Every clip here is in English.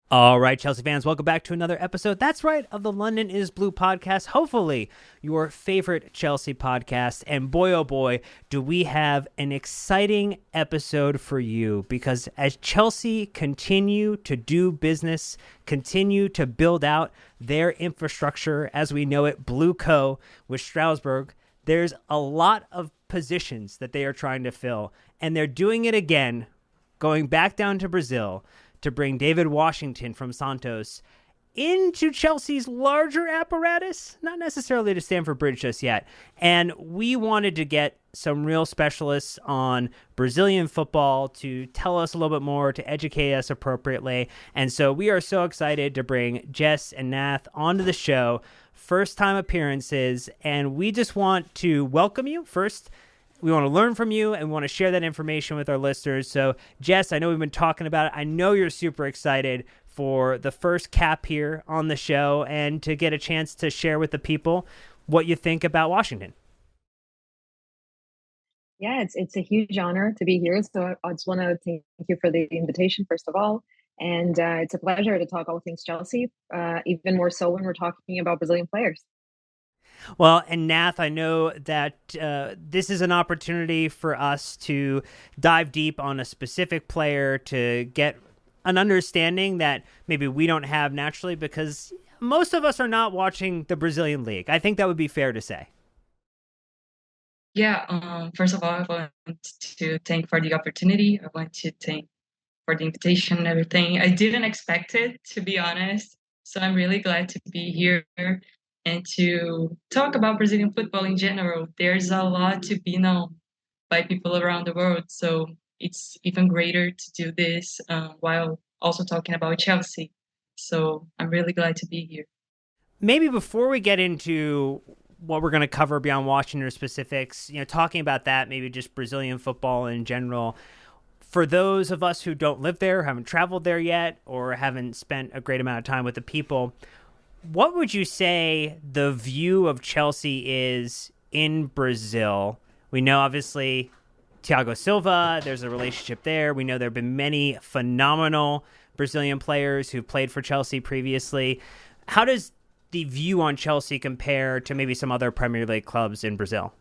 All right, Chelsea fans, welcome back to another episode. That's right, of the London is Blue podcast. Hopefully, your favorite Chelsea podcast. And boy, oh boy, do we have an exciting episode for you, because as Chelsea continue to do business, continue to build out their infrastructure as we know it, Blue Co. with Strasbourg, there's a lot of positions that they are trying to fill. And they're doing it again, going back down to Brazil to bring Deivid Washington from Santos into Chelsea's larger apparatus, not necessarily to Stamford Bridge just yet. And we wanted to get some real specialists on Brazilian football to tell us a little bit more, to educate us appropriately. And so we are so excited to bring Jess and Nath onto the show, first time appearances, and we just want to welcome you. First, we want to learn from you and we want to share that information with our listeners. So, Jess, I know we've been talking about it. I know you're super excited for the first cap here on the show and to get a chance to share with the people what you think about Washington. Yeah, it's a huge honor to be here. So I just want to thank you for the invitation, first of all. And it's a pleasure to talk all things Chelsea, even more so when we're talking about Brazilian players. Well, and Nath, I know that this is an opportunity for us to dive deep on a specific player to get an understanding that maybe we don't have naturally, because most of us are not watching the Brazilian league. I think that would be fair to say. Yeah, first of all, I want to thank for the opportunity. I want to thank for the invitation and everything. I didn't expect it, to be honest. So I'm really glad to be here and to talk about Brazilian football in general. There's a lot to be known by people around the world. So it's even greater to do this while also talking about Chelsea. So I'm really glad to be here. Maybe before we get into what we're going to cover beyond Washington specifics, talking about that, maybe just Brazilian football in general, for those of us who don't live there, haven't traveled there yet, or haven't spent a great amount of time with the people, what would you say the view of Chelsea is in Brazil? We know, obviously, Thiago Silva, there's a relationship there. We know there have been many phenomenal Brazilian players who've played for Chelsea previously. How does the view on Chelsea compare to maybe some other Premier League clubs in Brazil?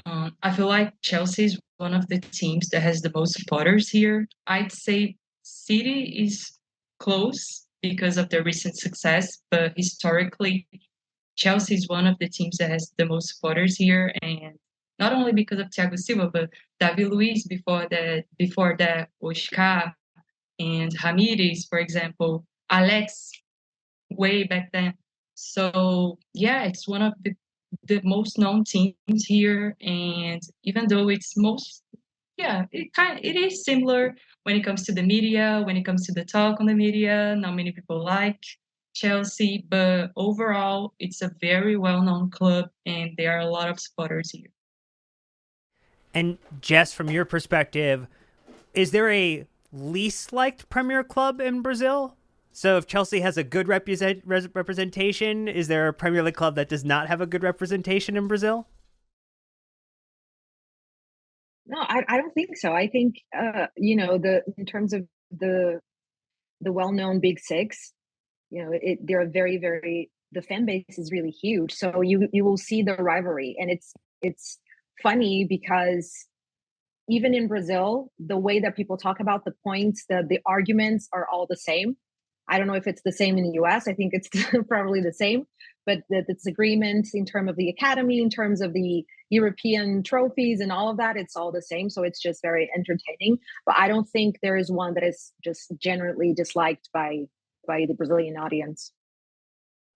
I feel like Chelsea is one of the teams that has the most supporters here. I'd say City is close because of their recent success, but historically, Chelsea is one of the teams that has the most supporters here, and not only because of Thiago Silva, but David Luiz before that, Oscar and Ramirez, for example, Alex way back then. So yeah, it's one of the most known teams here, and even though it is similar when it comes to the media, when it comes to the talk on the media. Not many people like Chelsea, but overall, it's a very well-known club, and there are a lot of supporters here. And Jess, from your perspective, is there a least liked Premier club in Brazil? So if Chelsea has a good representation, is there a Premier League club that does not have a good representation in Brazil? No, I don't think so. I think in terms of the well-known Big Six, they're very, very, the fan base is really huge. So you will see the rivalry, and it's funny because even in Brazil, the way that people talk about the points, the arguments are all the same. I don't know if it's the same in the US. I think it's probably the same, but the disagreements in terms of the academy, in terms of the European trophies and all of that, it's all the same. So it's just very entertaining. But I don't think there is one that is just generally disliked by the Brazilian audience.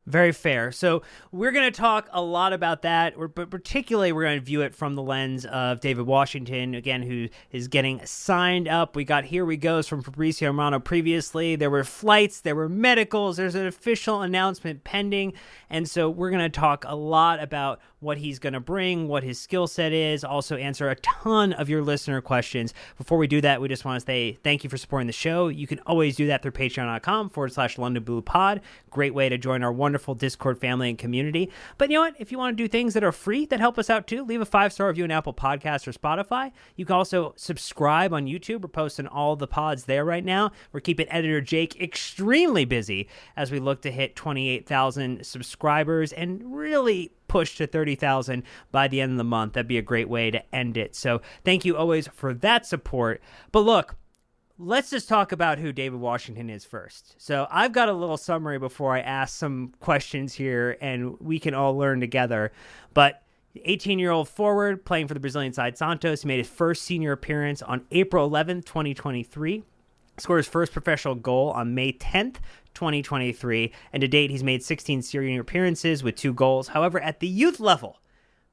Very fair. So we're going to talk a lot about that, but particularly we're going to view it from the lens of Deivid Washington, again, who is getting signed up. We got Here We Goes from Fabrizio Romano previously. There were flights, there were medicals, there's an official announcement pending. And so we're going to talk a lot about what he's going to bring, what his skill set is, also answer a ton of your listener questions. Before we do that, we just want to say thank you for supporting the show. You can always do that through patreon.com/London Blue Pod. Great way to join our wonderful wonderful Discord family and community. But you know what? If you want to do things that are free that help us out too, leave a 5-star review on Apple Podcasts or Spotify. You can also subscribe on YouTube. We're posting all the pods there right now. We're keeping editor Jake extremely busy as we look to hit 28,000 subscribers and really push to 30,000 by the end of the month. That'd be a great way to end it. So thank you always for that support. But look, let's just talk about who Deivid Washington is first. So I've got a little summary before I ask some questions here and we can all learn together. But 18-year-old forward playing for the Brazilian side Santos. He made his first senior appearance on April 11th, 2023. Scored his first professional goal on May 10th, 2023. And to date, he's made 16 senior appearances with 2 goals. However, at the youth level,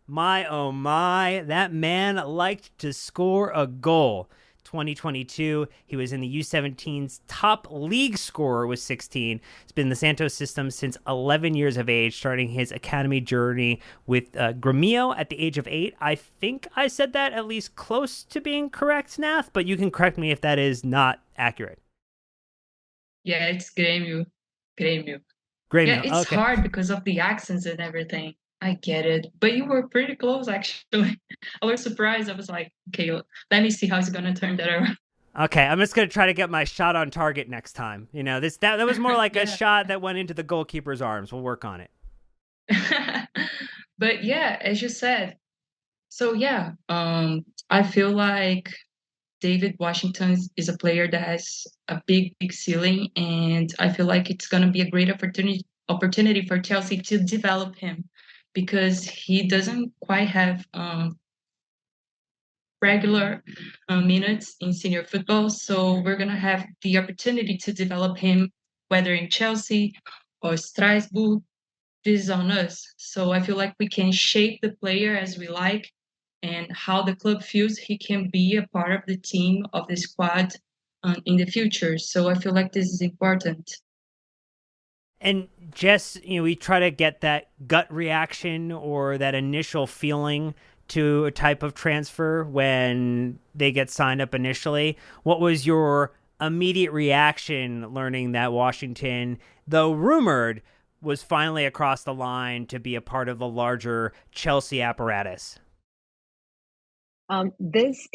my oh my, that man liked to score a goal. 2022, he was in the U17's top league scorer with 16. He's been in the Santos system since 11 years of age, starting his academy journey with Grêmio at the age of 8. I think I said that at least close to being correct, Nath, but you can correct me if that is not accurate. Yeah, it's Grêmio. Grêmio. Yeah, it's okay. hard because of the accents and everything. I get it. But you were pretty close, actually. I was surprised. I was like, okay, let me see how he's going to turn that around. Okay, I'm just going to try to get my shot on target next time. You know, that was more like a shot that went into the goalkeeper's arms. We'll work on it. But yeah, as you said. So yeah, I feel like Deivid Washington is a player that has a big ceiling, and I feel like it's going to be a great opportunity for Chelsea to develop him, because he doesn't quite have regular minutes in senior football. So we're going to have the opportunity to develop him, whether in Chelsea or Strasbourg. This is on us. So I feel like we can shape the player as we like, and how the club feels he can be a part of the team, of the squad in the future. So I feel like this is important. And Jess, we try to get that gut reaction or that initial feeling to a type of transfer when they get signed up initially. What was your immediate reaction learning that Washington, though rumored, was finally across the line to be a part of the larger Chelsea apparatus? This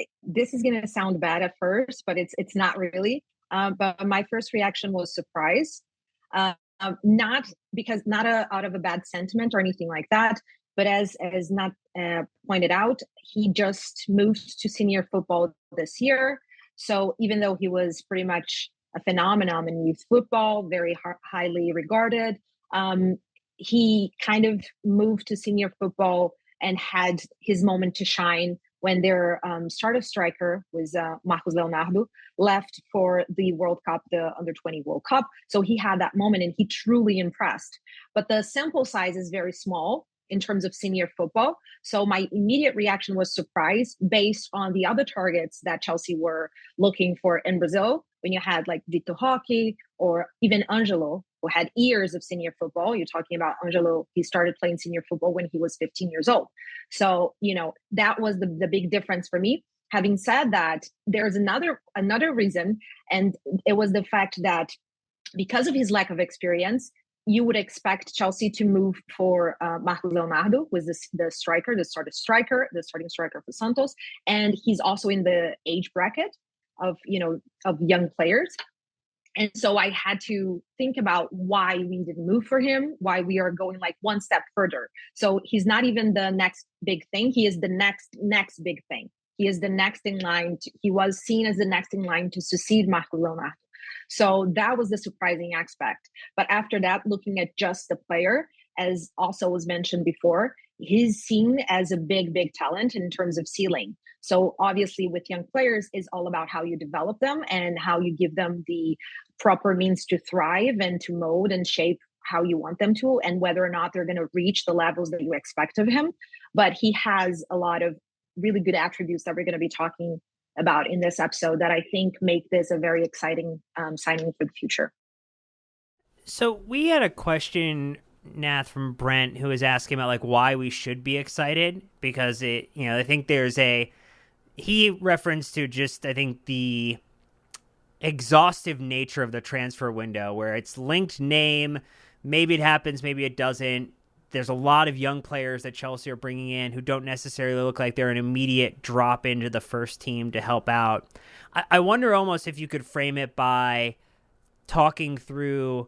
is going to sound bad at first, but it's not really. But my first reaction was surprise. Not out of a bad sentiment or anything like that, but as Nat pointed out, he just moved to senior football this year. So even though he was pretty much a phenomenon in youth football, very highly regarded, he kind of moved to senior football and had his moment to shine when their starter striker was Marcos Leonardo left for the World Cup, the Under-20 World Cup. So he had that moment and he truly impressed. But the sample size is very small in terms of senior football. So my immediate reaction was surprise based on the other targets that Chelsea were looking for in Brazil. When you had like Vitor Roque or even Angelo, who had years of senior football. You're talking about Angelo, he started playing senior football when he was 15 years old. So, that was the big difference for me. Having said that, there's another reason, and it was the fact that because of his lack of experience, you would expect Chelsea to move for Marcos Leonardo, who is the starting striker for Santos, and he's also in the age bracket of young players. And so I had to think about why we didn't move for him, why we are going like one step further. So he's not even the next big thing. He is the next big thing. He is the next in line. He was seen as the next in line to succeed Marcos Leonardo. So that was the surprising aspect. But after that, looking at just the player, as also was mentioned before, he's seen as a big talent in terms of ceiling. So obviously with young players, it's all about how you develop them and how you give them the proper means to thrive and to mold and shape how you want them to, and whether or not they're going to reach the levels that you expect of him. But he has a lot of really good attributes that we're going to be talking about in this episode that I think make this a very exciting signing for the future. So we had a question, Nath, from Brent, who was asking about like why we should be excited, because I think he referenced to just, I think, the exhaustive nature of the transfer window where it's linked name, maybe it happens, maybe it doesn't. There's a lot of young players that Chelsea are bringing in who don't necessarily look like they're an immediate drop into the first team to help out. I wonder almost if you could frame it by talking through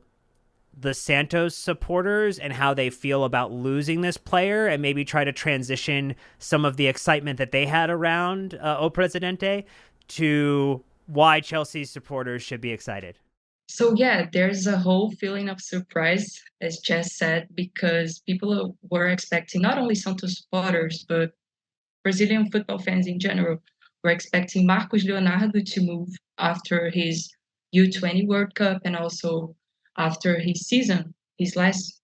the Santos supporters and how they feel about losing this player, and maybe try to transition some of the excitement that they had around O Presidente to why Chelsea supporters should be excited. So yeah, there's a whole feeling of surprise, as Jess said, because people were expecting, not only Santos supporters, but Brazilian football fans in general, were expecting Marcos Leonardo to move after his U20 World Cup and also after his season, his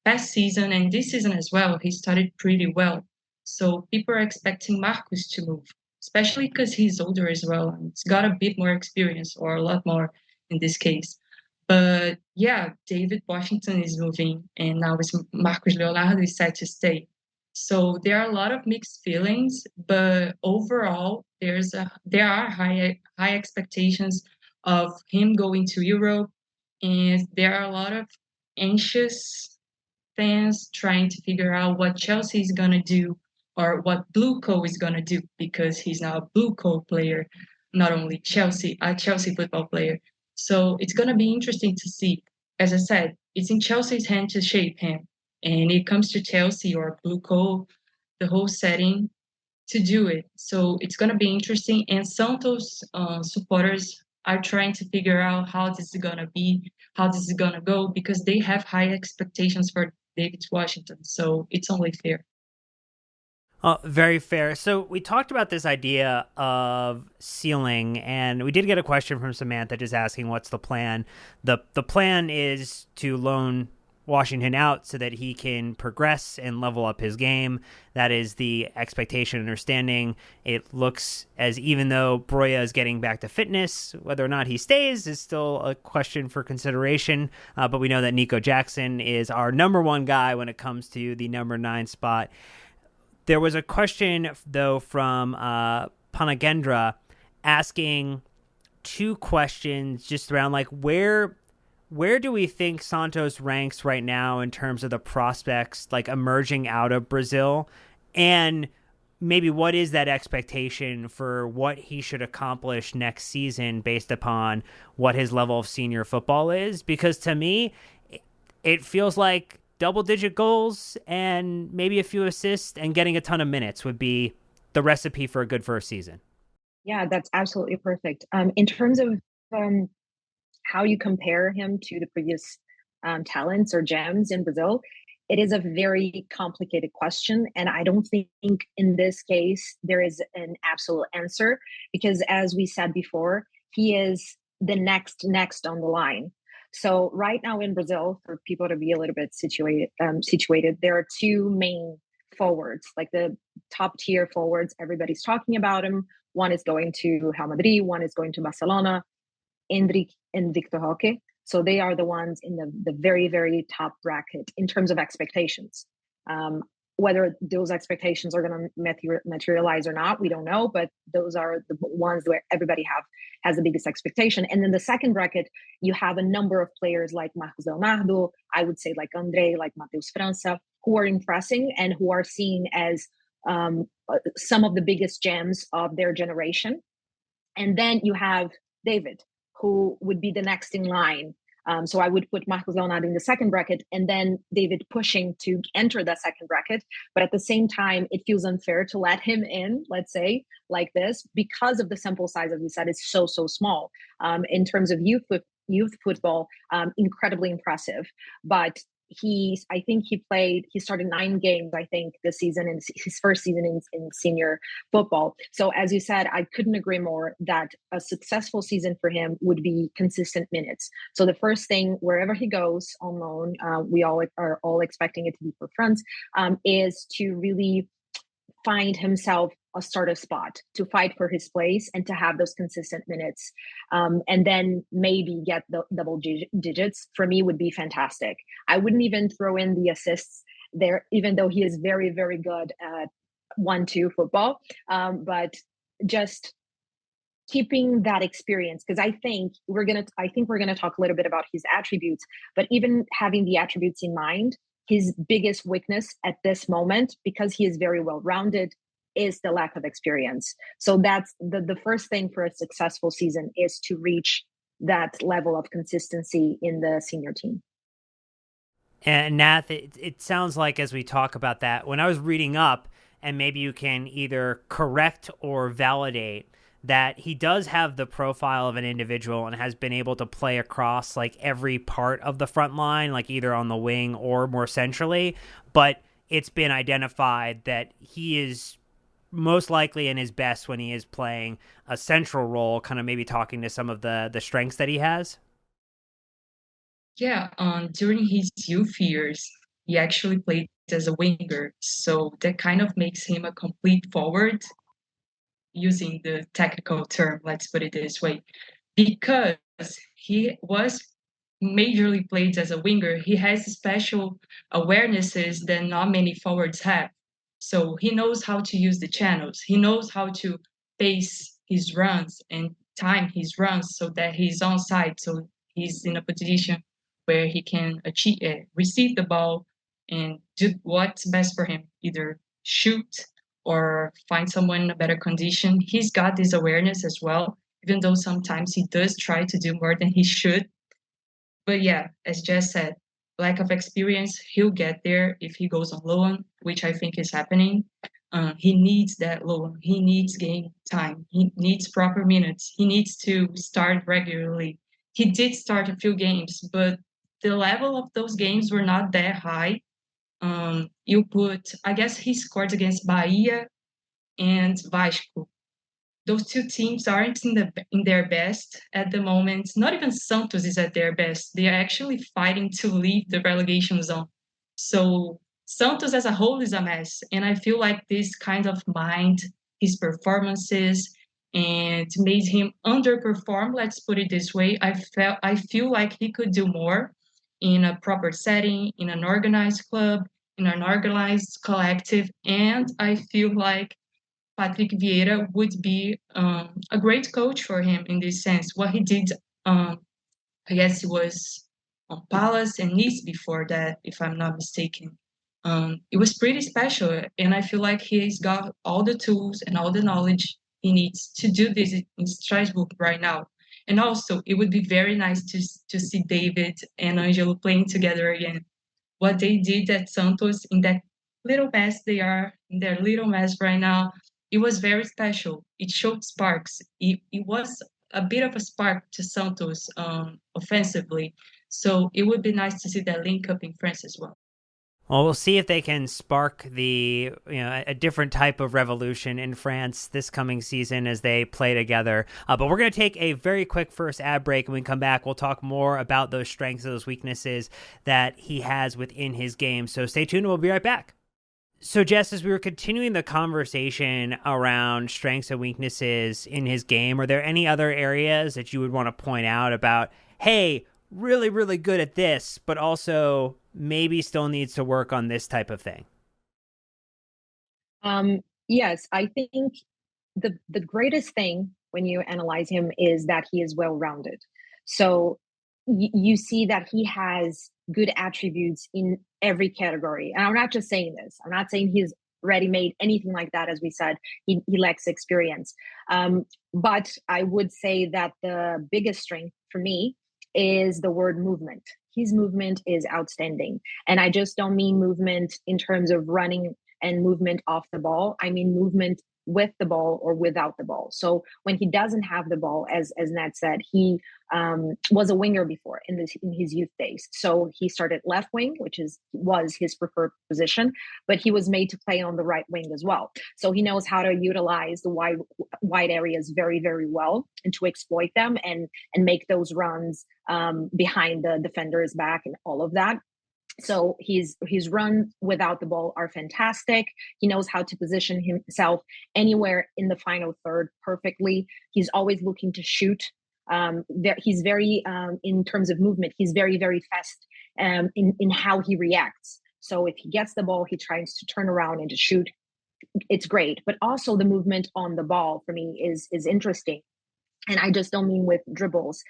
past season and this season as well. He started pretty well. So people are expecting Marcos to move, especially because he's older as well. And he's got a bit more experience, or a lot more in this case. But yeah, Deivid Washington is moving, and now it's Marcos Leonardo is set to stay. So there are a lot of mixed feelings, but overall, there are high expectations of him going to Europe, and there are a lot of anxious fans trying to figure out what Chelsea is gonna do or what Blue Co is gonna do, because he's now a Blue Co player, not only a Chelsea football player. So it's gonna be interesting to see. As I said, it's in Chelsea's hand to shape him, and it comes to Chelsea or Blue Co, the whole setting to do it. So it's gonna be interesting. And Santos supporters are trying to figure out how this is gonna be, how this is gonna go, because they have high expectations for Deivid Washington. So it's only fair. Very fair. So we talked about this idea of ceiling, and we did get a question from Samantha just asking what's the plan. The plan is to loan Washington out so that he can progress and level up his game. That is the expectation and understanding. It looks as even though Broya is getting back to fitness, whether or not he stays is still a question for consideration. But we know that Nico Jackson is our number one guy when it comes to the number 9 spot. There was a question, though, from Panagendra asking 2 questions just around like where do we think Santos ranks right now in terms of the prospects like emerging out of Brazil, and maybe what is that expectation for what he should accomplish next season based upon what his level of senior football is? Because to me, it feels like double-digit goals and maybe a few assists and getting a ton of minutes would be the recipe for a good first season. Yeah, that's absolutely perfect. In terms of how you compare him to the previous talents or gems in Brazil, it is a very complicated question. And I don't think in this case there is an absolute answer, because as we said before, he is the next on the line. So right now in Brazil, for people to be a little bit situated, there are 2 main forwards, like the top tier forwards. Everybody's talking about him. One is going to Real Madrid, one is going to Barcelona, Endrick and Victor Roque. So they are the ones in the very, very top bracket in terms of expectations. Whether those expectations are going to materialize or not, we don't know, but those are the ones where everybody has the biggest expectation. And then the second bracket, you have a number of players like Marcos Leonardo, I would say like Andre, like Matheus França, who are impressing and who are seen as some of the biggest gems of their generation. And then you have Deivid, who would be the next in line. So I would put Marcos Leonardo in the second bracket, and then Deivid pushing to enter the second bracket. But at the same time, it feels unfair to let him in, let's say, like this, because of the sample size, as we said, is so small. In terms of youth football, incredibly impressive. But I think he started 9 games, I think, this season, in his first season in senior football. So as you said, I couldn't agree more that a successful season for him would be consistent minutes. So the first thing, wherever he goes on loan, we all are expecting it to be for France, is to really find himself a starter spot, to fight for his place and to have those consistent minutes. And then maybe get the double digits for me would be fantastic. I wouldn't even throw in the assists there, even though he is very, very good at 1-2 football. But just keeping that experience, because I think we're gonna talk a little bit about his attributes, but even having the attributes in mind, his biggest weakness at this moment, because he is very well rounded, is the lack of experience. So that's the first thing for a successful season, is to reach that level of consistency in the senior team. And Nath, it sounds like as we talk about that, when I was reading up, and maybe you can either correct or validate, that he does have the profile of an individual and has been able to play across like every part of the front line, like either on the wing or more centrally. But it's been identified that he is most likely in his best when he is playing a central role, kind of maybe talking to some of the strengths that he has. Yeah, during his youth years, he actually played as a winger, so that kind of makes him a complete forward, using the technical term, let's put it this way. Because he was majorly played as a winger, he has special awarenesses that not many forwards have. So he knows how to use the channels. He knows how to pace his runs and time his runs so that he's on side. So he's in a position where he can receive the ball and do what's best for him, either shoot or find someone in a better condition. He's got this awareness as well, even though sometimes he does try to do more than he should. But yeah, as Jess said, lack of experience, he'll get there if he goes on loan, which I think is happening. He needs that loan. He needs game time. He needs proper minutes. He needs to start regularly. He did start a few games, but the level of those games were not that high. I guess he scored against Bahia and Vasco. Those two teams aren't in their best at the moment. Not even Santos is at their best. They are actually fighting to leave the relegation zone. So Santos as a whole is a mess. And I feel like this kind of mined his performances and made him underperform, let's put it this way. I feel like he could do more in a proper setting, in an organized club, in an organized collective. And I feel like Patrick Vieira would be a great coach for him in this sense. What he did, I guess it was on Palace and Nice before that, if I'm not mistaken. It was pretty special, and I feel like he's got all the tools and all the knowledge he needs to do this in Strasbourg right now. And also, it would be very nice to see David and Angelo playing together again. What they did at Santos in that little mess they are in their little mess right now, it was very special. It showed sparks. It was a bit of a spark to Santos offensively. So it would be nice to see that link up in France as well. Well, we'll see if they can spark a different type of revolution in France this coming season as they play together. But we're going to take a very quick first ad break, and when we come back, we'll talk more about those strengths, those weaknesses that he has within his game. So stay tuned. We'll be right back. So, Jess, as we were continuing the conversation around strengths and weaknesses in his game, are there any other areas that you would want to point out about, hey, really, really good at this, but also maybe still needs to work on this type of thing? Yes, I think the greatest thing when you analyze him is that he is well-rounded. So you see that he has good attributes in every category. And I'm not just saying this. I'm not saying he's ready-made, anything like that. As we said, he lacks experience. But I would say that the biggest strength for me is the word movement. His movement is outstanding. And I just don't mean movement in terms of running and movement off the ball. I mean movement with the ball or without the ball. So when he doesn't have the ball, as Nat said, he was a winger before in his youth days. So he started left wing, which was his preferred position, but he was made to play on the right wing as well. So he knows how to utilize the wide areas very, very well and to exploit them and make those runs behind the defender's back and all of that. So his runs without the ball are fantastic. He knows how to position himself anywhere in the final third perfectly. He's always looking to shoot. He's very, in terms of movement, he's very, very fast in how he reacts. So if he gets the ball, he tries to turn around and to shoot. It's great. But also the movement on the ball for me is interesting. And I just don't mean with dribbles.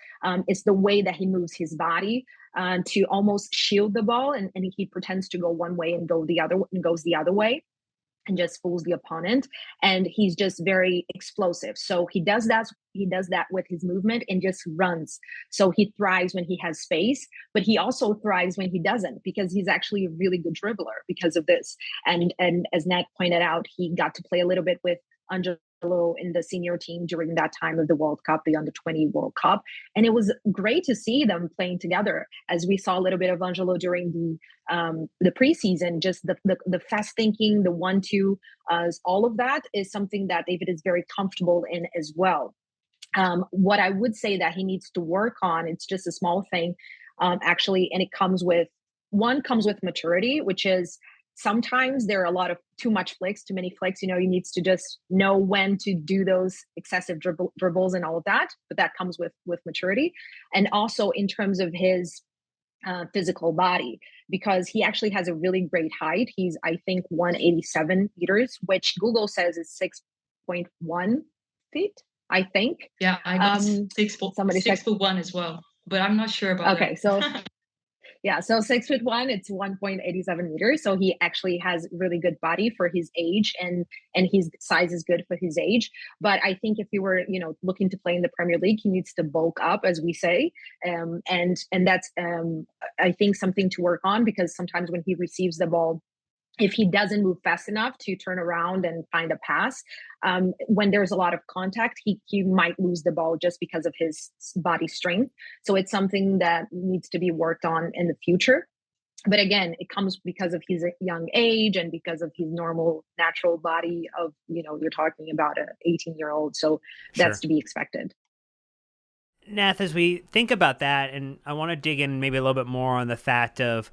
It's the way that he moves his body to almost shield the ball, and he pretends to go one way and goes the other way and just fools the opponent. And he's just very explosive. So he does that. He does that with his movement and just runs. So he thrives when he has space, but he also thrives when he doesn't, because he's actually a really good dribbler because of this. And as Nat pointed out, he got to play a little bit with Angelo in the senior team during that time of the World Cup, the under 20 World Cup. And it was great to see them playing together, as we saw a little bit of Angelo during the preseason. Just the fast thinking, the 1-2, all of that is something that Deivid is very comfortable in as well. What I would say that he needs to work on, it's just a small thing, actually, and it comes with maturity, which is sometimes there are a lot of too many flicks. He needs to just know when to do those excessive dribbles and all of that. But that comes with maturity, and also in terms of his physical body, because he actually has a really great height. He's, I think, 187 meters, which Google says is 6.1 feet. I think. Yeah, I got 6'1" as well, but I'm not sure about that. Okay, so yeah, so 6'1", it's 1.87 meters. So he actually has really good body for his age, and his size is good for his age. But I think if you were, looking to play in the Premier League, he needs to bulk up, as we say, and that's I think something to work on, because sometimes when he receives the ball, if he doesn't move fast enough to turn around and find a pass, when there's a lot of contact, he might lose the ball just because of his body strength. So it's something that needs to be worked on in the future. But again, it comes because of his young age and because of his normal, natural body of, you're talking about an 18-year-old. So that's to be expected. Nath, as we think about that, and I want to dig in maybe a little bit more on the fact of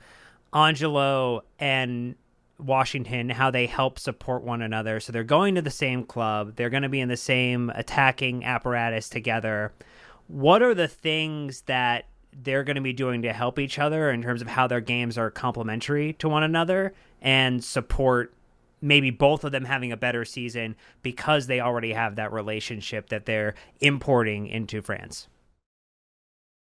Angelo and Washington, how they help support one another. So they're going to the same club. They're going to be in the same attacking apparatus together. What are the things that they're going to be doing to help each other in terms of how their games are complementary to one another and support maybe both of them having a better season because they already have that relationship that they're importing into France?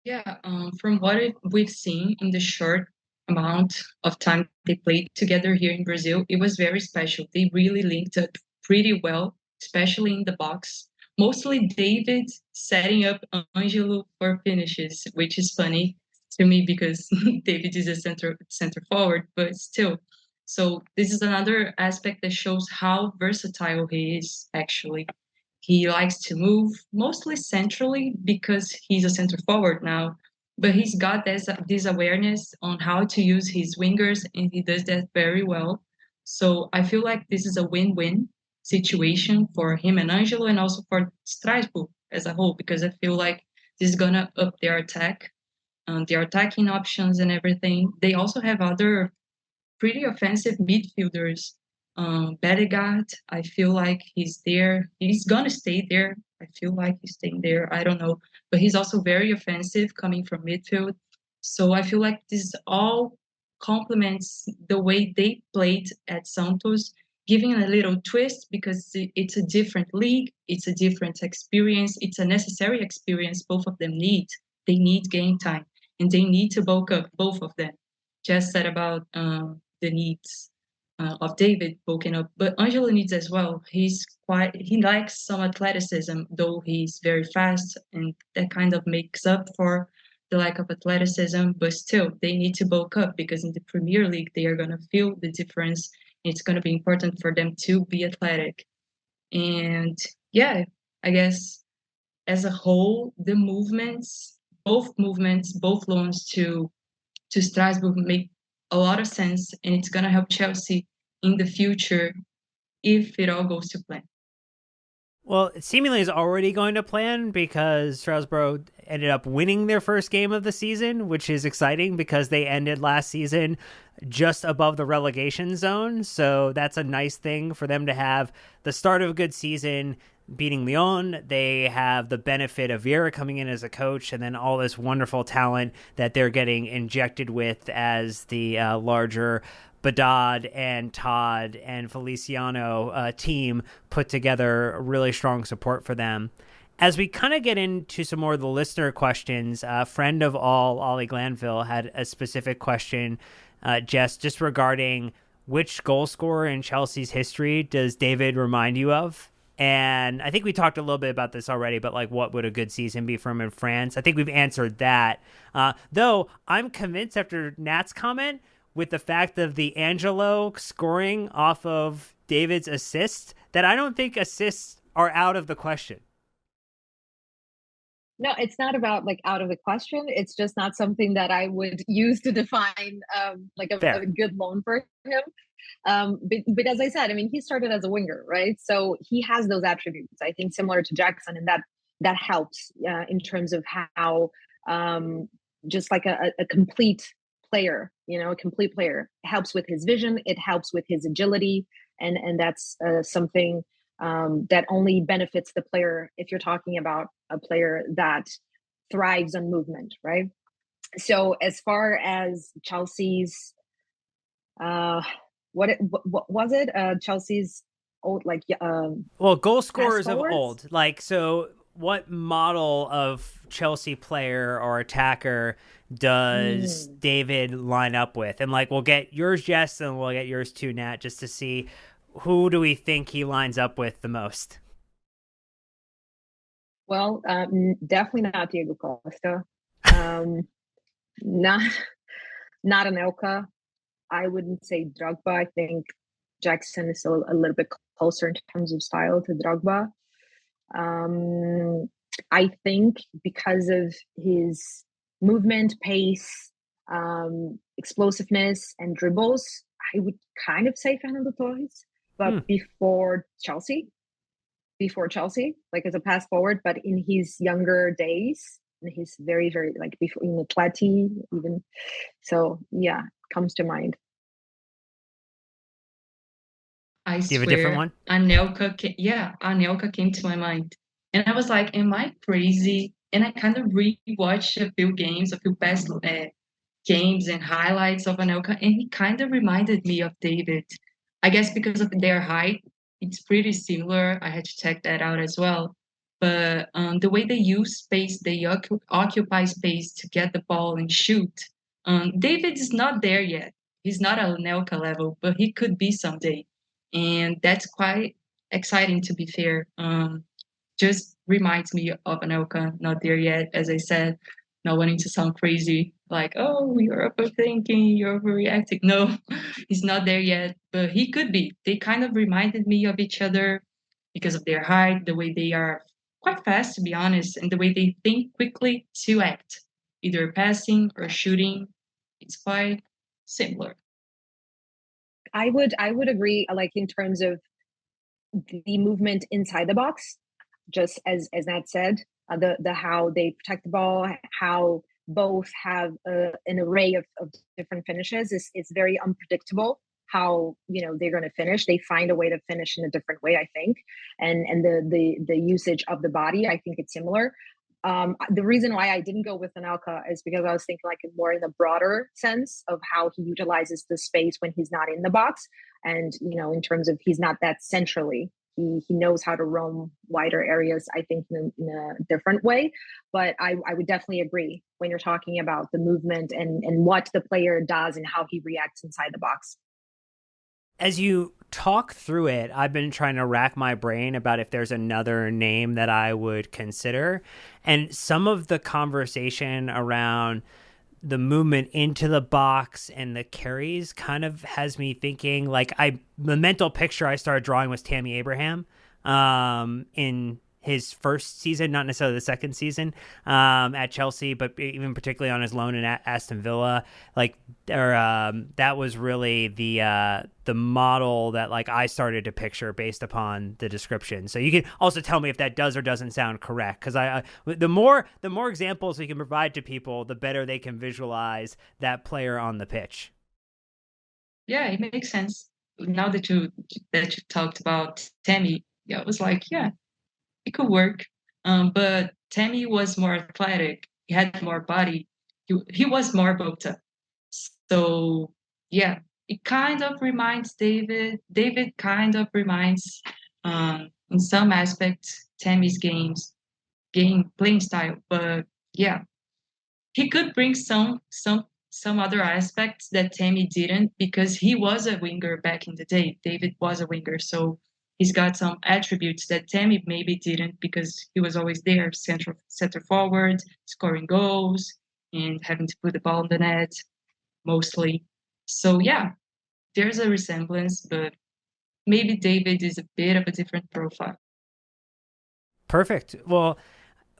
Yeah, from what we've seen in the short amount of time they played together here in Brazil, it was very special. They really linked up pretty well, especially in the box. Mostly Deivid setting up Angelo for finishes, which is funny to me because Deivid is a center forward, but still. So this is another aspect that shows how versatile he is, actually. He likes to move mostly centrally because he's a center forward now, but he's got this awareness on how to use his wingers, and he does that very well. So I feel like this is a win-win situation for him and Angelo, and also for Strasbourg as a whole, because I feel like this is gonna up their attack, their attacking options and everything. They also have other pretty offensive midfielders. Bedegaard, I feel like he's there. He's gonna stay there. I feel like he's staying there. I don't know, but he's also very offensive coming from midfield. So I feel like this all complements the way they played at Santos, giving a little twist because it's a different league, it's a different experience, it's a necessary experience both of them need. They need game time, and they need to bulk up, both of them. Just said about the needs of Deivid bulking up, but Angelo needs as well. He likes some athleticism, though he's very fast, and that kind of makes up for the lack of athleticism, but still they need to bulk up because in the Premier League they are going to feel the difference. It's going to be important for them to be athletic. And yeah, I guess as a whole, the both loans to Strasbourg make a lot of sense, and it's going to help Chelsea in the future if it all goes to plan. Well, it seemingly is already going to plan because Strasbourg ended up winning their first game of the season, which is exciting because they ended last season just above the relegation zone. So that's a nice thing for them to have the start of a good season, beating Lyon. They have the benefit of Vieira coming in as a coach, and then all this wonderful talent that they're getting injected with as the larger Badad and Todd and Feliciano team put together really strong support for them. As we kind of get into some more of the listener questions, a friend of all, Ollie Glanville, had a specific question, Jess, just regarding which goal scorer in Chelsea's history does David remind you of? And I think we talked a little bit about this already, but like, what would a good season be from in France? I think we've answered that. Though I'm convinced after Nat's comment with the fact of the Angelo scoring off of David's assist that I don't think assists are out of the question. No, it's not about like out of the question. It's just not something that I would use to define like a good loan for him. But as I said, I mean, he started as a winger, right? So he has those attributes. I think similar to Jackson, and that helps in terms of how just like a complete player, a complete player helps with his vision. It helps with his agility, and that's something that only benefits the player if you're talking about a player that thrives on movement, right? So as far as Chelsea's, what was it? Chelsea's old well, goal scorers of old, like so. What model of Chelsea player or attacker does David line up with? And like, we'll get yours, Jess, and we'll get yours too, Nat, just to see who do we think he lines up with the most. Well, definitely not Diego Costa. Not Anelka. I wouldn't say Drogba. I think Jackson is still a little bit closer in terms of style to Drogba. I think because of his movement, pace, explosiveness, and dribbles, I would kind of say Fernando Torres. But before Chelsea, like as a pass forward, but in his younger days, and he's very, very like before in the Atleti even. So yeah, comes to mind. I Do you swear, have a different one? Anelka came to my mind. And I was like, am I crazy? And I kind of rewatched a few past games and highlights of Anelka, and he kind of reminded me of David. I guess because of their height, it's pretty similar. I had to check that out as well. But the way they use space, they occupy space to get the ball and shoot. David is not there yet. He's not at Anelka level, but he could be someday. And that's quite exciting, to be fair. Just reminds me of Anelka, not there yet, as I said, not wanting to sound crazy, like, oh, you're overthinking, you're overreacting. No, he's not there yet, but he could be. They kind of reminded me of each other because of their height, the way they are quite fast, to be honest, and the way they think quickly to act, either passing or shooting. It's quite similar. I would agree, like in terms of the movement inside the box, just as Nat said, the how they protect the ball, how both have an array of different finishes is very unpredictable. How they're going to finish? They find a way to finish in a different way, I think, and the usage of the body, I think it's similar. The reason why I didn't go with Anelka is because I was thinking like more in the broader sense of how he utilizes the space when he's not in the box, and in terms of he's not that centrally. He knows how to roam wider areas, I think, in a different way. But I would definitely agree when you're talking about the movement and what the player does and how he reacts inside the box. As you talk through it, I've been trying to rack my brain about if there's another name that I would consider. And some of the conversation around the movement into the box and the carries kind of has me thinking like the mental picture I started drawing was Tammy Abraham in his first season, not necessarily the second season at Chelsea, but even particularly on his loan in Aston Villa. That was really the model that like I started to picture based upon the description. So you can also tell me if that does or doesn't sound correct, because the more examples we can provide to people, the better they can visualize that player on the pitch. Yeah, it makes sense. Now that you talked about Tammy, yeah, I was like, yeah, it could work. But Tammy was more athletic. He had more body. He was more Bota. So yeah, it kind of reminds David. David kind of reminds, in some aspects, Tammy's games. game playing style. But yeah, he could bring some other aspects that Tammy didn't, because he was a winger back in the day. Deivid was a winger, so he's got some attributes that Tammy maybe didn't, because he was always there, center forward, scoring goals and having to put the ball in the net mostly. So yeah, there's a resemblance, but maybe Deivid is a bit of a different profile. Perfect. Well,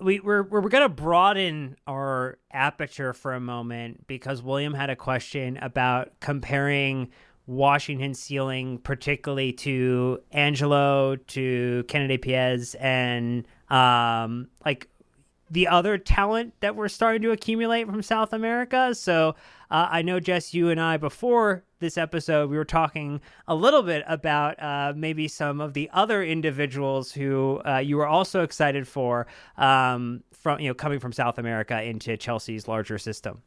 we're going to broaden our aperture for a moment, because William had a question about comparing Washington's ceiling, particularly to Angelo, to Kennedy Piez, and like the other talent that we're starting to accumulate from South America. So I know, Jess, you and I, before this episode, we were talking a little bit about maybe some of the other individuals who you were also excited for, from coming from South America into Chelsea's larger system.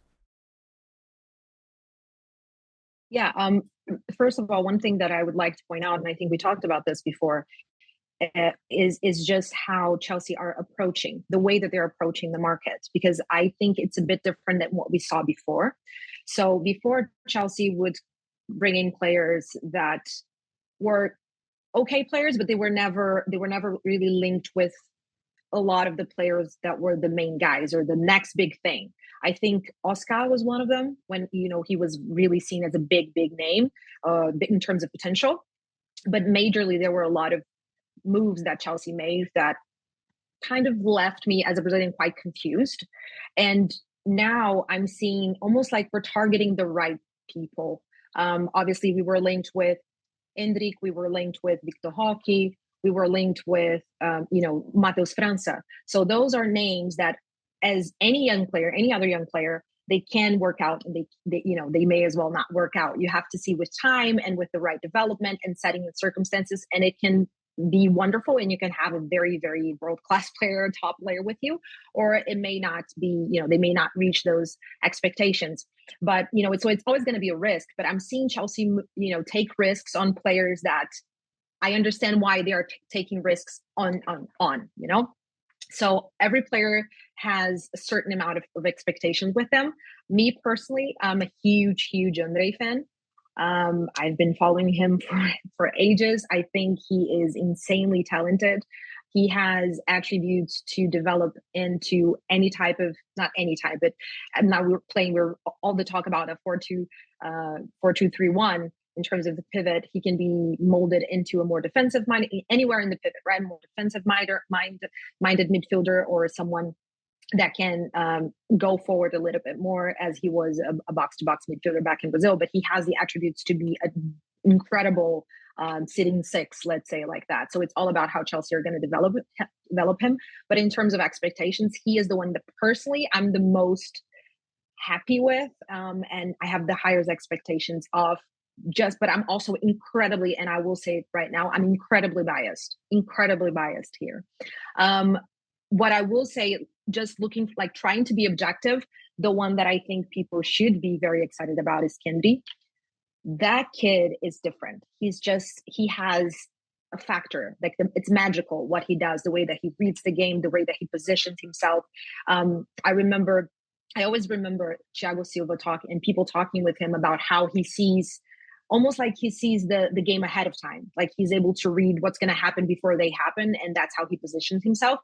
Yeah. First of all, one thing that I would like to point out, and I think we talked about this before, is just how Chelsea are approaching the way that they're approaching the market, because I think it's a bit different than what we saw before. So before, Chelsea would bring in players that were okay players, but they were never really linked with a lot of the players that were the main guys or the next big thing. I think Oscar was one of them, when he was really seen as a big name in terms of potential. But majorly, there were a lot of moves that Chelsea made that kind of left me as a Brazilian quite confused. And now I'm seeing almost like we're targeting the right people. Obviously, we were linked with Endrick, we were linked with Victor Roque, we were linked with Matheus França. So those are names that, as any other young player, they can work out, and they may as well not work out. You have to see with time and with the right development and setting and circumstances, and it can be wonderful, and you can have a very, very world-class player, top player with you, or it may not be, they may not reach those expectations. But, so it's always going to be a risk. But I'm seeing Chelsea, take risks on players that I understand why they are taking risks on. So every player has a certain amount of expectations with them. Me personally, I'm a huge Andre fan. I've been following him for ages. I think he is insanely talented. He has attributes to develop into any type of, not any type, but now we're all the talk about a 4-2-3-1 in terms of the pivot. He can be molded into a more defensive minded, anywhere in the pivot, right? More defensive minded midfielder, or someone that can go forward a little bit more, as he was a box-to-box midfielder back in Brazil. But he has the attributes to be an incredible sitting six, let's say, like that. So it's all about how Chelsea are going to develop him. But in terms of expectations, he is the one that personally I'm the most happy with, and I have the highest expectations of. But I'm also incredibly, and I will say it right now, I'm incredibly biased here. What I will say, just looking, like trying to be objective, the one that I think people should be very excited about is Kendi. That kid is different. He has a factor, like it's magical what he does, the way that he reads the game, the way that he positions himself. I always remember Thiago Silva people talking with him about how he sees, almost like he sees the game ahead of time. Like he's able to read what's going to happen before they happen. And that's how he positions himself.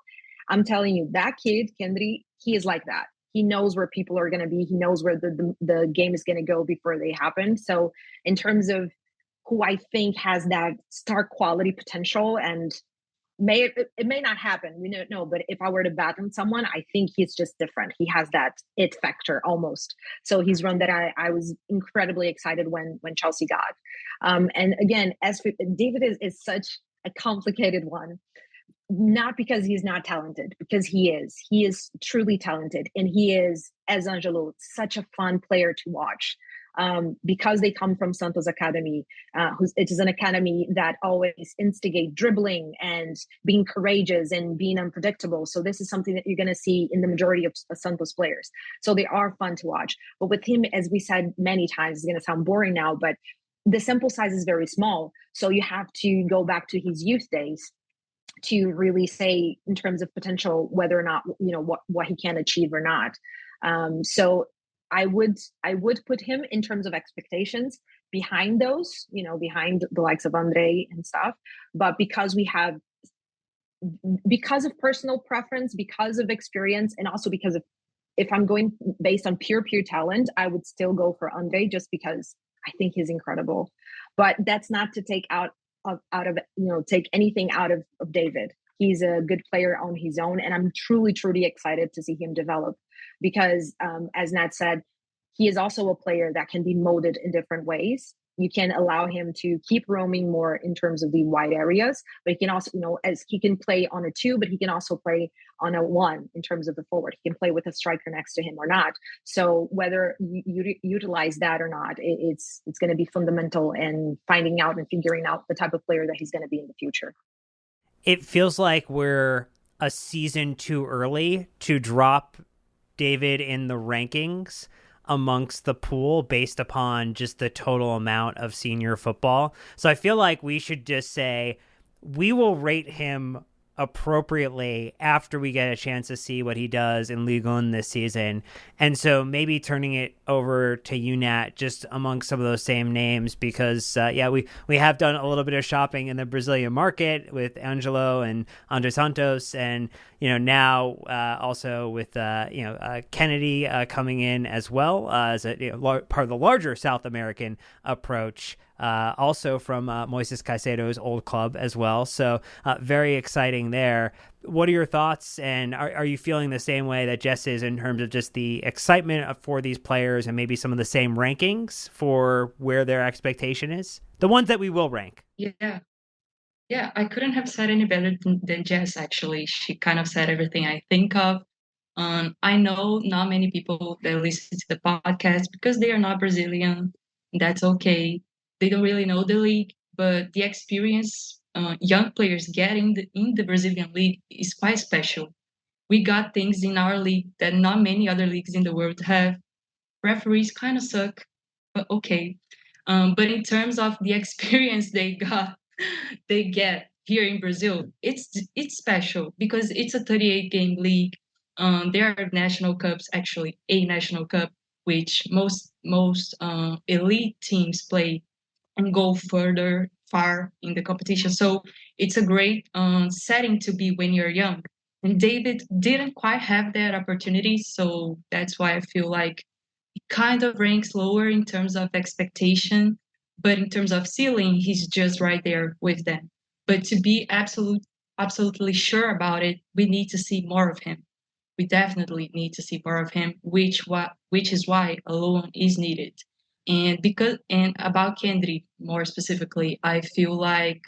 I'm telling you, that kid, Kendry, he is like that. He knows where people are going to be. He knows where the game is going to go before they happen. So in terms of who I think has that star quality potential, and it may not happen, we don't know, but if I were to bet on someone, I think he's just different. He has that it factor almost. So he's one that I was incredibly excited when Chelsea got. And again, as for Deivid is such a complicated one. Not because he's not talented, because he is truly talented, and he is, as Angelo, such a fun player to watch, because they come from Santos Academy. It is an academy that always instigate dribbling and being courageous and being unpredictable. So this is something that you're going to see in the majority of Santos players. So they are fun to watch. But with him, as we said many times, it's going to sound boring now, but the sample size is very small. So you have to go back to his youth days to really say in terms of potential whether or not what he can achieve or not. So I would put him in terms of expectations behind those, behind the likes of Andre and stuff. But because of personal preference, because of experience, and also because of, if I'm going based on pure talent, I would still go for Andre just because I think he's incredible. But that's not to take take anything out of Deivid. He's a good player on his own, and I'm truly excited to see him develop because, as Nat said, he is also a player that can be molded in different ways. You can allow him to keep roaming more in terms of the wide areas, but he can also, as he can play on a 2, but he can also play on a 1 in terms of the forward. He can play with a striker next to him or not. So whether you utilize that or not, it's going to be fundamental in finding out and figuring out the type of player that he's going to be in the future. It feels like we're a season too early to drop Deivid in the rankings amongst the pool based upon just the total amount of senior football. So I feel like we should just say we will rate him appropriately after we get a chance to see what he does in Ligue 1 this season. And so maybe turning it over to you, Nat, just among some of those same names, because we have done a little bit of shopping in the Brazilian market with Angelo and Andre Santos, and now also with Kennedy coming in as well as a part of the larger South American approach. Also from Moises Caicedo's old club as well. So very exciting there. What are your thoughts? And are you feeling the same way that Jess is in terms of just the excitement for these players and maybe some of the same rankings for where their expectation is? The ones that we will rank. Yeah. Yeah, I couldn't have said any better than Jess, actually. She kind of said everything I think of. I know not many people that listen to the podcast because they are not Brazilian. That's okay. They don't really know the league, but the experience young players get in the Brazilian league is quite special. We got things in our league that not many other leagues in the world have. Referees kind of suck, but okay. But in terms of the experience they get here in Brazil, it's special because it's a 38 game league. There are national cups, actually a national cup, which most elite teams play and go far in the competition. So it's a great setting to be when you're young. And Deivid didn't quite have that opportunity, so that's why I feel like he kind of ranks lower in terms of expectation, but in terms of ceiling, he's just right there with them. But to be absolutely sure about it, we need to see more of him. We definitely need to see more of him, which is why a loan is needed. And about Kendry more specifically, I feel like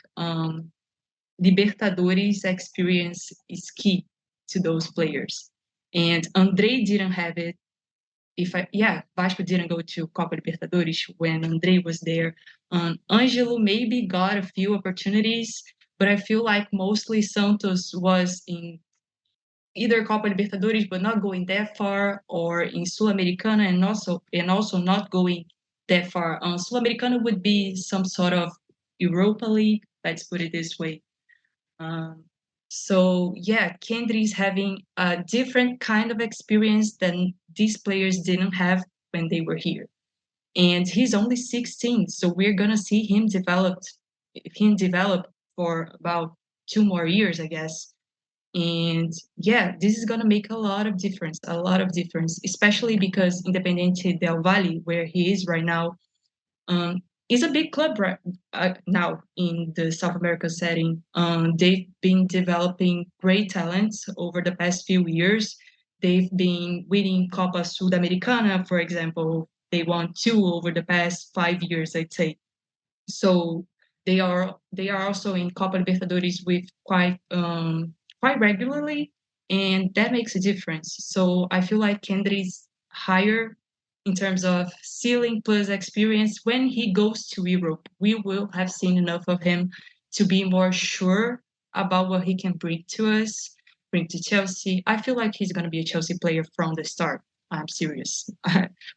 Libertadores experience is key to those players. And Andre didn't have it. Vasco didn't go to Copa Libertadores when Andre was there. Angelo maybe got a few opportunities, but I feel like mostly Santos was in either Copa Libertadores but not going that far, or in Sul-Americana and also not going that far. Sul-Americana would be some sort of Europa League, let's put it this way. So yeah, Kendry is having a different kind of experience than these players didn't have when they were here. And he's only 16, so we're gonna see him develop for about 2 more years, I guess. And yeah, this is gonna make a lot of difference, especially because Independiente del Valle, where he is right now, is a big club right now in the South America setting. They've been developing great talents over the past few years. They've been winning Copa Sudamericana, for example. They won 2 over the past 5 years, I'd say. So they are also in Copa Libertadores with quite regularly, and that makes a difference. So I feel like Kendry's higher in terms of ceiling plus experience. When he goes to Europe, we will have seen enough of him to be more sure about what he can bring to us, bring to Chelsea. I feel like he's going to be a Chelsea player from the start. I'm serious.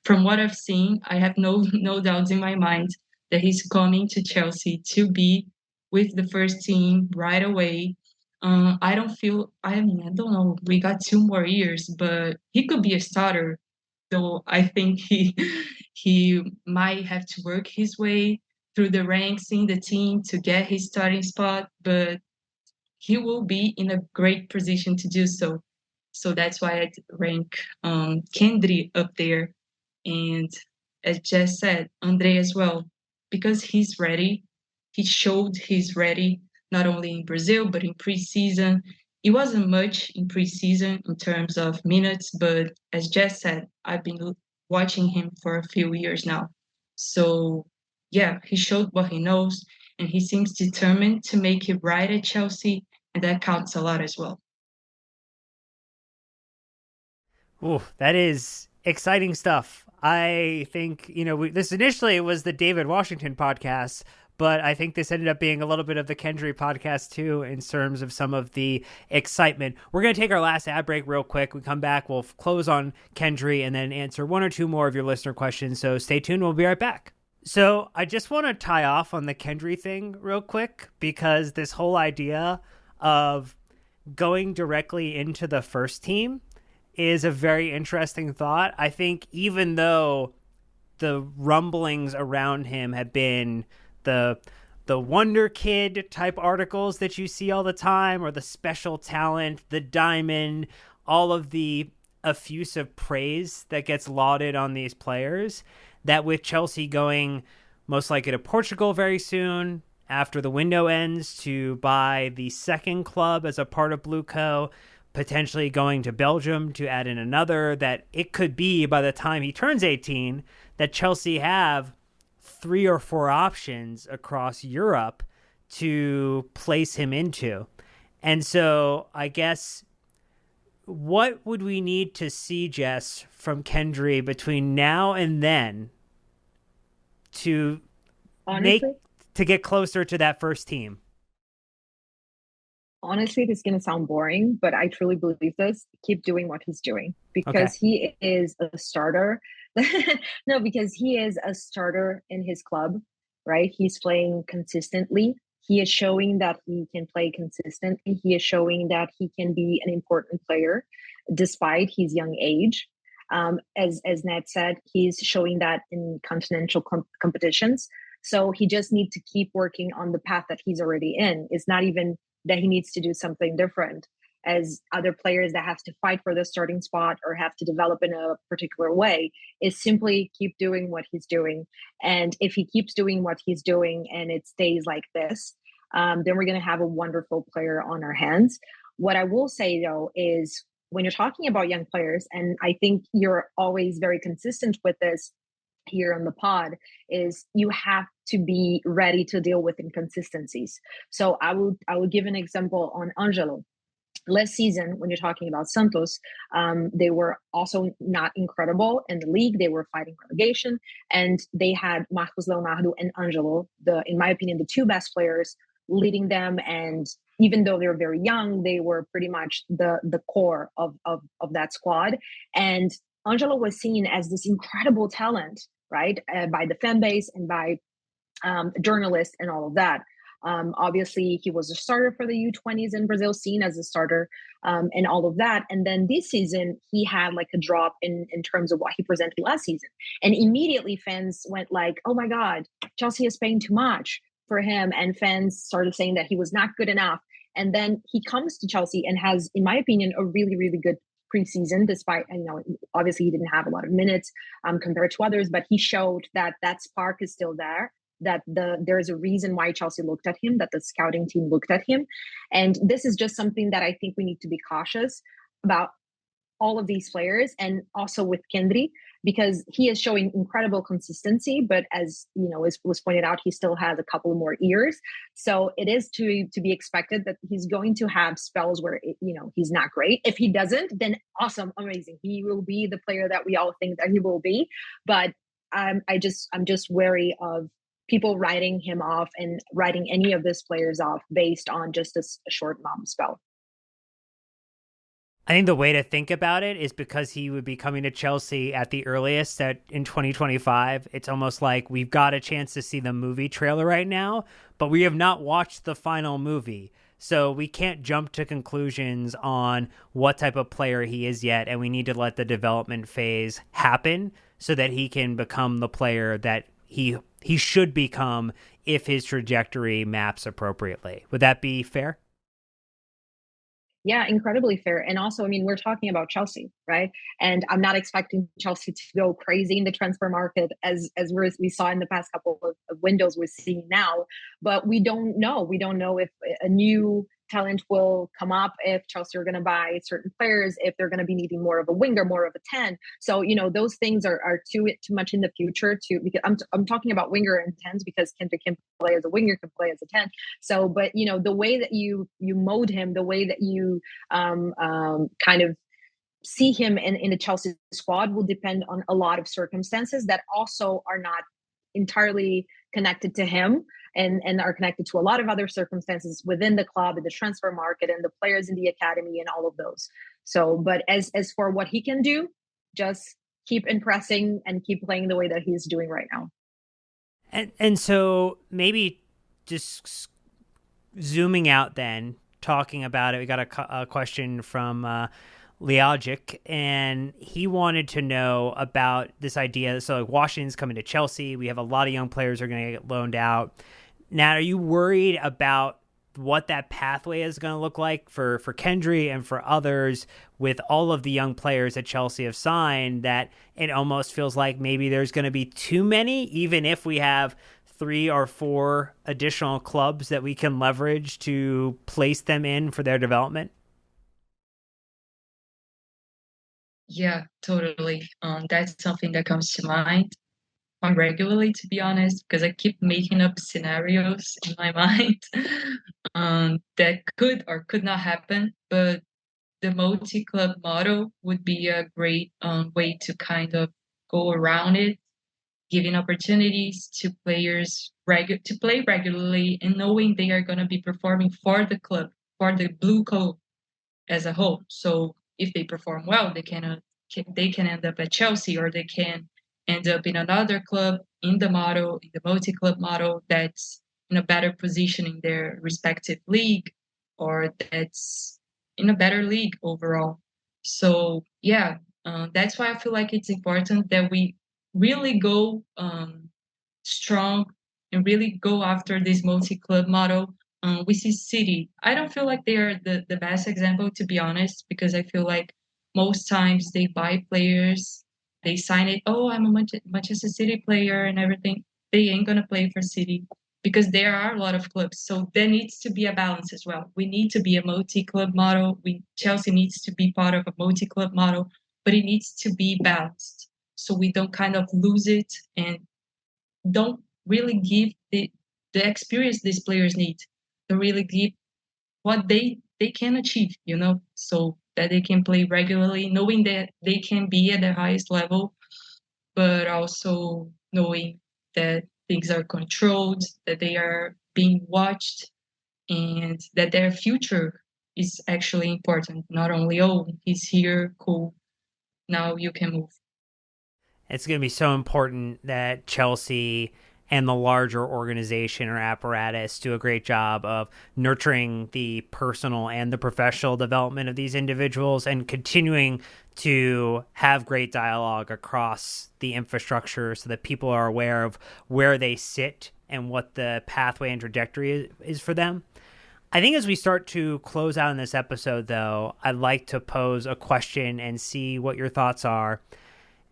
From what I've seen, I have no doubts in my mind that he's coming to Chelsea to be with the first team right away. I don't feel. I mean, I don't know. We got 2 more years, but he could be a starter. Though I think he might have to work his way through the ranks in the team to get his starting spot. But he will be in a great position to do so. So that's why I rank Kendry up there. And as Jess said, Andre as well, because he's ready. He showed he's ready, not only in Brazil, but in preseason. It wasn't much in preseason in terms of minutes, but as Jess said, I've been watching him for a few years now. So, yeah, he showed what he knows, and he seems determined to make it right at Chelsea, and that counts a lot as well. Ooh, that is exciting stuff. I think, this initially was the Deivid Washington podcast, but I think this ended up being a little bit of the Kendry podcast too, in terms of some of the excitement. We're going to take our last ad break real quick. We come back, we'll close on Kendry and then answer one or two more of your listener questions. So stay tuned. We'll be right back. So I just want to tie off on the Kendry thing real quick, because this whole idea of going directly into the first team is a very interesting thought. I think even though the rumblings around him have been the wonder kid type articles that you see all the time, or the special talent, the diamond, all of the effusive praise that gets lauded on these players, that with Chelsea going most likely to Portugal very soon after the window ends to buy the second club as a part of Blue Co., potentially going to Belgium to add in another, that it could be by the time he turns 18 that Chelsea have 3 or 4 options across Europe to place him into. And so I guess, what would we need to see, Jess, from Kendry between now and then to get closer to that first team? Honestly, this is going to sound boring, but I truly believe this. Keep doing what he's doing, because he is a starter. No, because he is a starter in his club, right? He's playing consistently. He is showing that he can play consistently. He is showing that he can be an important player despite his young age. As Ned said, he's showing that in continental competitions. So he just needs to keep working on the path that he's already in. It's not even that he needs to do something different as other players that have to fight for the starting spot or have to develop in a particular way. Is simply keep doing what he's doing. And if he keeps doing what he's doing and it stays like this, then we're going to have a wonderful player on our hands. What I will say, though, is when you're talking about young players, and I think you're always very consistent with this here on the pod, is you have to be ready to deal with inconsistencies. So I would give an example on Angelo. Last season, when you're talking about Santos, they were also not incredible in the league. They were fighting relegation, and they had Marcos Leonardo and Angelo, in my opinion, the two best players, leading them. And even though they were very young, they were pretty much the core of that squad. And Angelo was seen as this incredible talent, right, by the fan base and by journalists and all of that. Obviously, he was a starter for the U20s in Brazil, seen as a starter, and all of that. And then this season, he had like a drop in terms of what he presented last season. And immediately fans went like, oh my God, Chelsea is paying too much for him. And fans started saying that he was not good enough. And then he comes to Chelsea and has, in my opinion, a really, really good preseason, despite, obviously he didn't have a lot of minutes compared to others, but he showed that spark is still there, that there's a reason why Chelsea looked at him, that the scouting team looked at him. And this is just something that I think we need to be cautious about all of these players, and also with Kendry, because he is showing incredible consistency, but as was pointed out, he still has a couple more years. So it is to be expected that he's going to have spells where he's not great. If he doesn't, then awesome, amazing, he will be the player that we all think that he will be. But I'm just wary of people writing him off and writing any of these players off based on just a short spell. I think the way to think about it is, because he would be coming to Chelsea at the earliest in 2025, it's almost like we've got a chance to see the movie trailer right now, but we have not watched the final movie. So we can't jump to conclusions on what type of player he is yet, and we need to let the development phase happen so that he can become the player that he should become if his trajectory maps appropriately. Would that be fair? Yeah, incredibly fair. And also, I mean, we're talking about Chelsea, right? And I'm not expecting Chelsea to go crazy in the transfer market as we saw in the past couple of windows we're seeing now. But we don't know. We don't know if a new talent will come up, if Chelsea are going to buy certain players, if they're going to be needing more of a winger, more of a 10. So, those things are too much in the future to, because I'm talking about winger and 10s because Kendrick can play as a winger, can play as a 10. So, but the way that you mold him, the way that you kind of see him in the Chelsea squad will depend on a lot of circumstances that also are not entirely connected to him, and are connected to a lot of other circumstances within the club and the transfer market and the players in the academy and all of those. So, but as for what he can do, just keep impressing and keep playing the way that he's doing right now. And so maybe just zooming out then, talking about it, we got a question from Leogic, and he wanted to know about this idea. So like Washington's coming to Chelsea. We have a lot of young players who are going to get loaned out. Now, are you worried about what that pathway is going to look like for Kendry and for others with all of the young players that Chelsea have signed, that it almost feels like maybe there's going to be too many, even if we have 3 or 4 additional clubs that we can leverage to place them in for their development? Yeah, totally. That's something that comes to mind quite regularly, to be honest, because I keep making up scenarios in my mind that could or could not happen. But the multi-club model would be a great way to kind of go around it, giving opportunities to players to play regularly and knowing they are going to be performing for the club, for the blue coat as a whole. So if they perform well, they can end up at Chelsea, or they can end up in another club in the multi-club model that's in a better position in their respective league, or that's in a better league overall. So yeah, that's why I feel like it's important that we really go strong and really go after this multi-club model. We see City. I don't feel like they are the best example, to be honest, because I feel like most times they buy players, they sign it. Oh, I'm a Manchester City player and everything. They ain't gonna play for City because there are a lot of clubs. So there needs to be a balance as well. We need to be a multi-club model. Chelsea needs to be part of a multi-club model, but it needs to be balanced so we don't kind of lose it and don't really give the experience these players need, to really give what they can achieve, so that they can play regularly, knowing that they can be at the highest level, but also knowing that things are controlled, that they are being watched, and that their future is actually important. Not only, oh, he's here, cool, now you can move. It's going to be so important that Chelsea and the larger organization or apparatus do a great job of nurturing the personal and the professional development of these individuals and continuing to have great dialogue across the infrastructure so that people are aware of where they sit and what the pathway and trajectory is for them. I think as we start to close out in this episode, though, I'd like to pose a question and see what your thoughts are.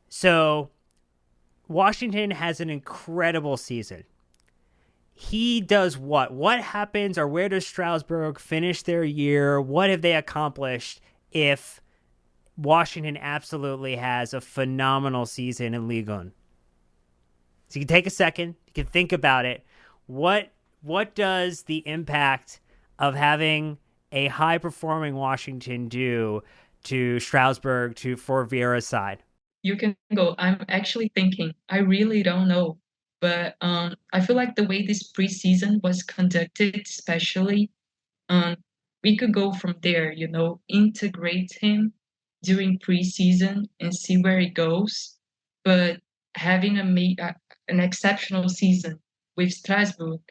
So Washington has an incredible season. He does what? What happens, or where does Strasbourg finish their year? What have they accomplished if Washington absolutely has a phenomenal season in Ligue 1? So you can take a second. You can think about it. What does the impact of having a high-performing Washington do to Strasbourg, for Vieira's side? You can go. I'm actually thinking. I really don't know. But I feel like the way this preseason was conducted, especially, we could go from there, integrate him during preseason and see where it goes. But having an exceptional season with Strasbourg,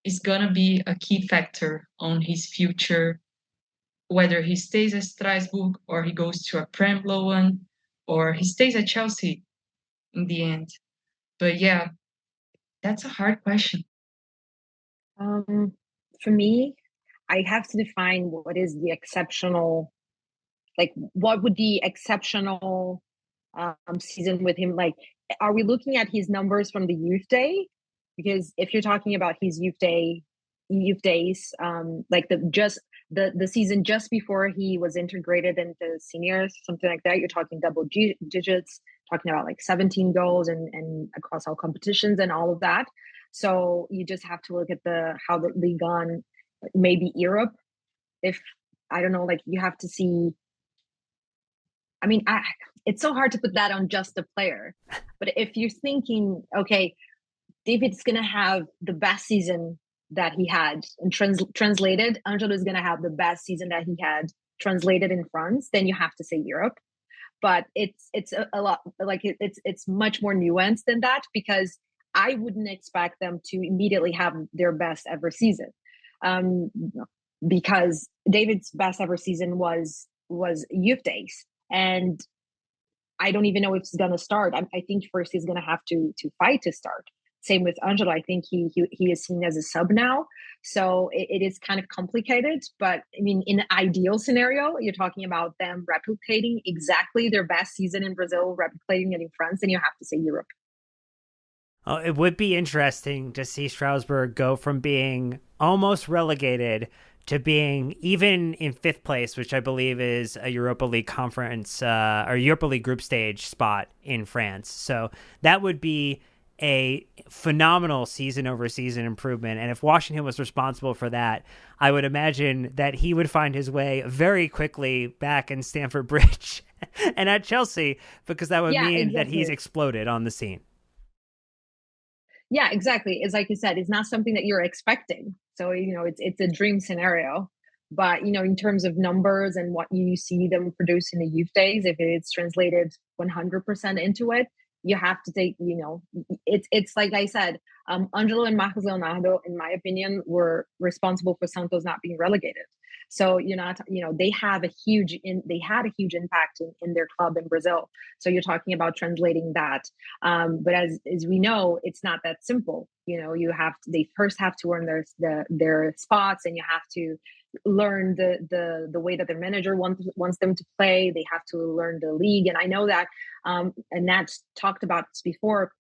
is going to be a key factor on his future, whether he stays at Strasbourg or he goes to a Prem one or he stays at Chelsea in the end. But yeah, that's a hard question. For me, I have to define what is the exceptional, like what would the exceptional season with him, like, are we looking at his numbers from the youth day? Because if you're talking about his youth days, like the season just before he was integrated into seniors, something like that, you're talking double digits, talking about like 17 goals and across all competitions and all of that. So you just have to look at the how the league on, maybe Europe. If I don't know, like you have to see. I mean, it's so hard to put that on just a player. But if you're thinking, okay, David's going to have the best season that he had, and translated, Angelo is going to have the best season that he had translated in France, then you have to say Europe. But it's a lot, like it's much more nuanced than that, because I wouldn't expect them to immediately have their best ever season, um, because David's best ever season was youth days, and I don't even know if it's going to start. I think first he's going to have to fight to start. Same with Angelo. I think he is seen as a sub now, so it is kind of complicated. But I mean, in an ideal scenario, you're talking about them replicating exactly their best season in Brazil, replicating it in France, and you have to say Europe. Oh, it would be interesting to see Strasbourg go from being almost relegated to being even in fifth place, which I believe is a Europa League conference or Europa League group stage spot in France. So that would be a phenomenal season over season improvement. And if Washington was responsible for that, I would imagine that he would find his way very quickly back in Stamford Bridge and at Chelsea, because that would mean exactly. that he's exploded on the scene. Yeah, exactly. It's like you said, it's not something that you're expecting. So, it's a dream scenario. But, in terms of numbers and what you see them produce in the youth days, if it's translated 100% into it, you have to take, it's like I said, Angelo and Marcos Leonardo, in my opinion, were responsible for Santos not being relegated. So you're not, they had a huge impact in their club in Brazil. So you're talking about translating that. But as we know, it's not that simple. They first have to earn their spots, and you have to learn the way that their manager wants them to play. They have to learn the league. And I know that, and Nat's talked about this before,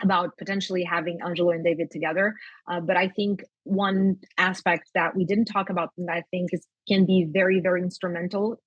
about potentially having Angelo and David together. But I think one aspect that we didn't talk about that I think can be very, very instrumental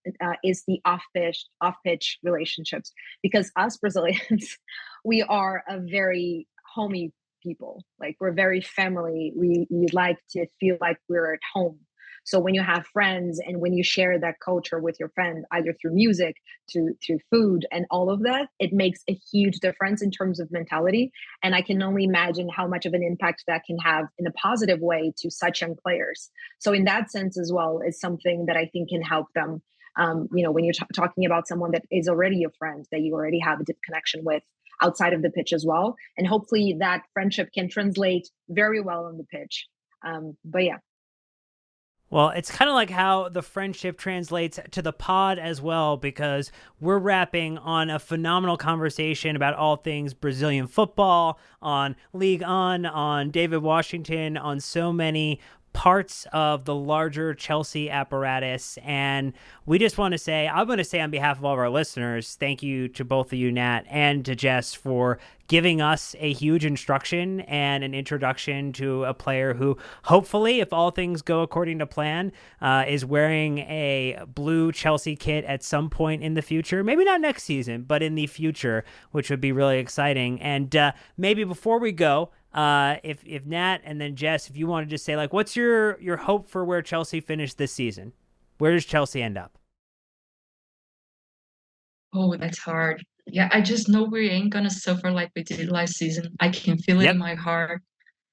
is the off-pitch relationships. Because us Brazilians, we are a very homey people. Like, we're very family. We like to feel like we're at home. So when you have friends and when you share that culture with your friend, either through music, through food and all of that, it makes a huge difference in terms of mentality. And I can only imagine how much of an impact that can have in a positive way to such young players. So in that sense as well, is something that I think can help them. When you're talking about someone that is already a friend, that you already have a deep connection with outside of the pitch as well. And hopefully that friendship can translate very well on the pitch. But yeah. Well, it's kind of like how the friendship translates to the pod as well, because we're wrapping on a phenomenal conversation about all things Brazilian football, on Ligue 1, on Deivid Washington, on so many parts of the larger Chelsea apparatus. And we just want to say, I'm going to say on behalf of all of our listeners, thank you to both of you, Nat, and to Jess, for giving us a huge instruction and an introduction to a player who, hopefully, if all things go according to plan, is wearing a blue Chelsea kit at some point in the future. Maybe not next season, but in the future, which would be really exciting. And maybe before we go, if Nat and then Jess, if you want to just say, like, what's your hope for where Chelsea finished this season? Where does Chelsea end up? Oh, that's hard. Yeah, I just know we ain't gonna suffer like we did last season. I can feel it in my heart.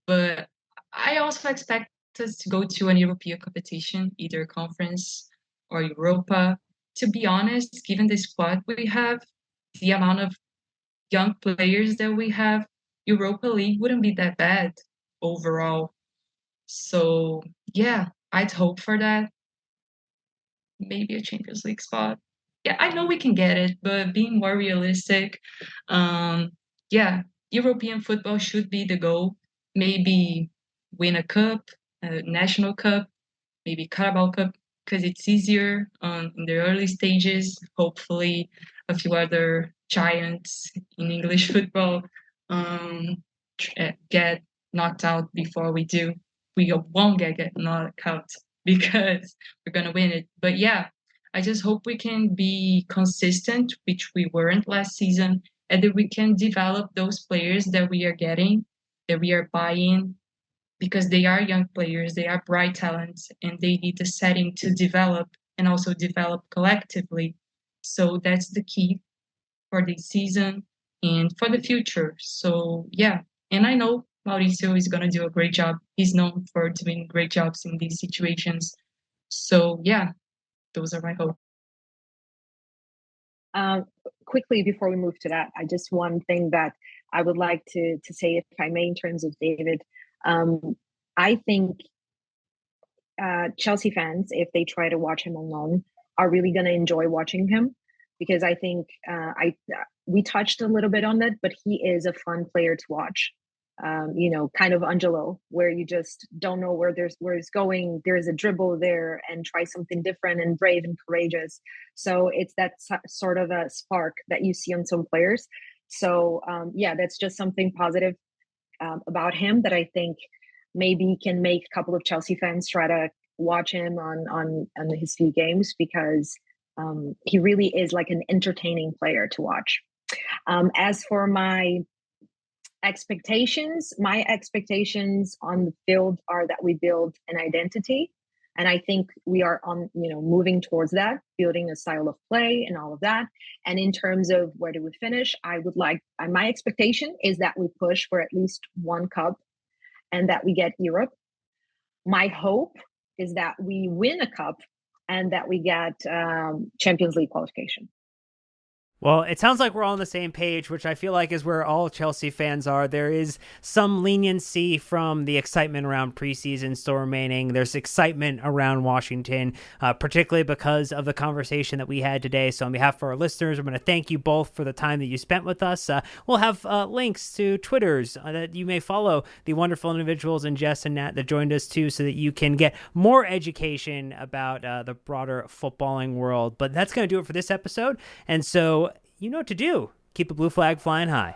But I also expect us to go to an European competition, either conference or Europa. To be honest, given the squad we have, the amount of young players that we have, Europa League wouldn't be that bad overall. So yeah, I'd hope for that. Maybe a Champions League spot. Yeah, I know we can get it, but being more realistic, um, yeah, European football should be the goal. Maybe win a cup, a national cup, maybe Carabao Cup, because it's easier in the early stages. Hopefully, a few other giants in English football um, get knocked out before we do. We won't get knocked out because we're gonna win it. But yeah, I just hope we can be consistent, which we weren't last season, and that we can develop those players that we are getting, that we are buying, because they are young players, they are bright talents, and they need the setting to develop and also develop collectively. So that's the key for this season and for the future. So yeah, and I know Mauricio is going to do a great job. He's known for doing great jobs in these situations. So yeah, those are my hopes. Um, Quickly before we move to that, I just one thing that I would like to say, if I may, in terms of David. Um, I think Chelsea fans, if they try to watch him alone, are really going to enjoy watching him, because I think I we touched a little bit on that, but he is a fun player to watch. You know, kind of Angelo, where you just don't know where it's going. There's a dribble there, and try something different and brave and courageous. So it's that sort of a spark that you see on some players. So yeah, that's just something positive about him that I think maybe can make a couple of Chelsea fans try to watch him on his few games, because he really is like an entertaining player to watch. As for my expectations on the field are that we build an identity. And I think we are on, moving towards that, building a style of play and all of that. And in terms of where do we finish, I would like, my expectation is that we push for at least one cup and that we get Europe. My hope is that we win a cup and that we get Champions League qualification. Well, it sounds like we're all on the same page, which I feel like is where all Chelsea fans are. There is some leniency from the excitement around preseason still remaining. There's excitement around Washington, particularly because of the conversation that we had today. So on behalf of our listeners, I'm going to thank you both for the time that you spent with us. We'll have links to Twitters that you may follow the wonderful individuals and Jess and Nat that joined us too, so that you can get more education about the broader footballing world. But that's going to do it for this episode. And so you know what to do. Keep the blue flag flying high.